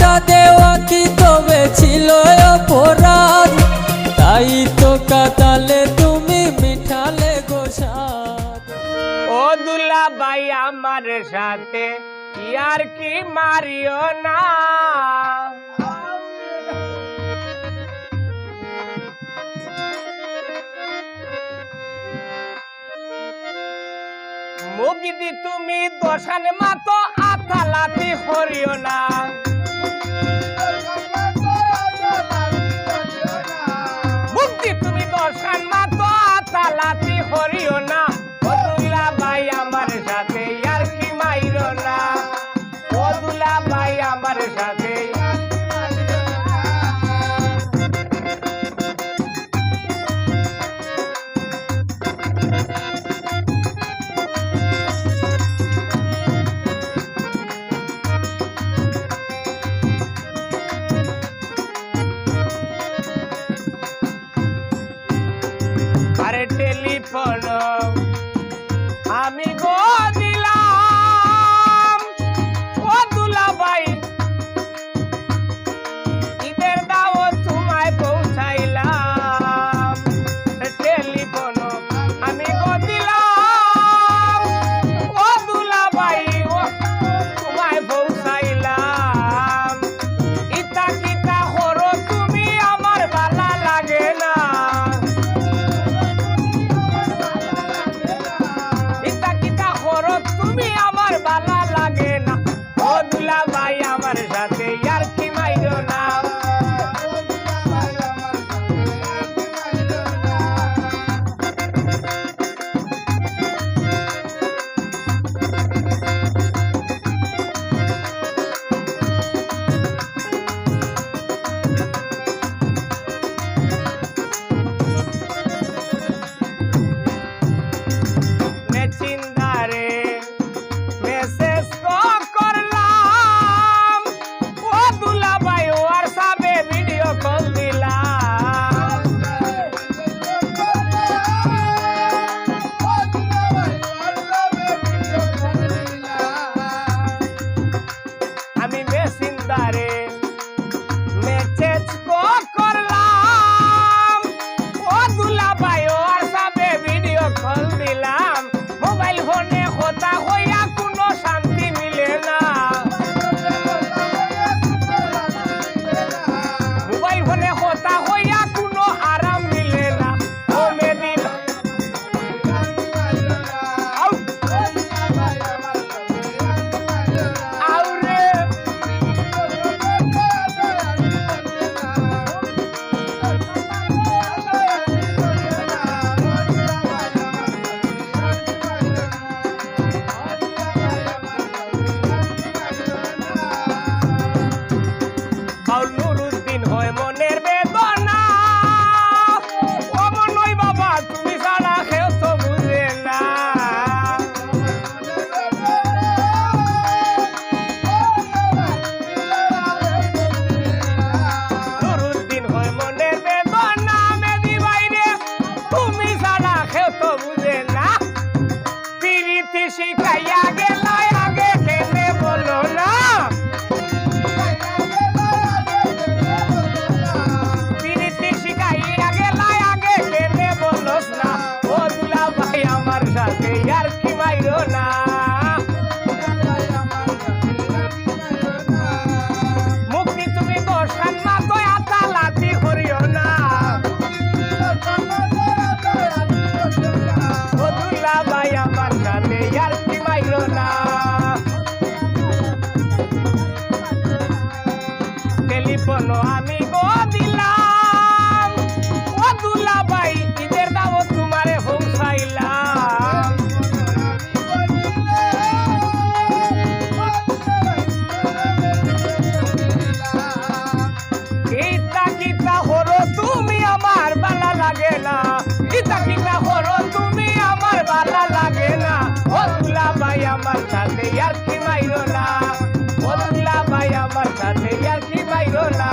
ভালোবাসা দেওয়া কি তবে ছিল অপরাধ? তাই তো কাতালে তুমি মিঠালে গোসাদ। ও দুলা ভাই আমার সাথে ইয়ার কি মারিও না, মুগিদি তুমি দশান মাতো আতালাতি হরিও না, মুগদি তুমি দশান মাতো আতালাতি হরিও না। ও দুলা ভাই আমার সাথে ইয়ার কি মাইরো না, ও দুলা ভাই আমার সাথে টেলিফোন আমি গো দিলাম, ও দুলা ভাই ঈদের দাওয়াত তোমায় পৌঁছাইলাম। টেলিফোন আমি গো দিলাম, ও দুলা ভাই তোমায় পৌঁছাইলাম। ইতা কিতা করো তুমি আমার ভালো লাগে না, তুমি আমার ভালো লাগে না। ও দুলা ভাই আমার সাথে ইয়ার কি মাইরো না, চিন্তারে মেসেজ করলাম, ও দুলা ভাই হোয়াটসঅ্যাপে ভিডিও কল দিলাম। আমি মেসেঞ্জারে মেসেজ করলাম, ও দুলা ভাই হোয়াটসঅ্যাপে ভিডিও কল দিলাম। মোবাইল ফোনে কথা হইয়া কোনো শান্তি মিলে না, মোবাইল ফোনে কথা হইয়া কোনো আরাম মিলে না। ও মেদি আউরে নুরুদ্দিন হয় মনের বেদনা, ও মনই বাবা তুমি ছাড়া কেউ তো বুঝে না। নুরুদ্দিন হয় মনের বেদনা, মেদি বাইরে তুমি ছাড়া কেউ তো বুঝে না। পিরিতি শিখাইয়া গেলাই আগে কেনে বলো না, ইয়ার কি মাইরো না, মুক্তি তুমি দর্শন না তো আতালাতি করিও না, ও দুলা ভাই আমার সাথে ইয়ার কি মাইরো না। টেলিফোন আমি গো দিলাম, ও দুলা ভাই ঈদের দাওয়াত তোমারে পৌঁছাইলাম। কিতা কিতা হরো তুমি আমার ভালো লাগে না, কিতা কিতা হরো তুমি আমার ভালো লাগে না। ও দুলা ভাই আমার সাথে ইয়ার কি মাইরো না, ও দুলা ভাই আমার সাথে ইয়ার কি মাইরো না।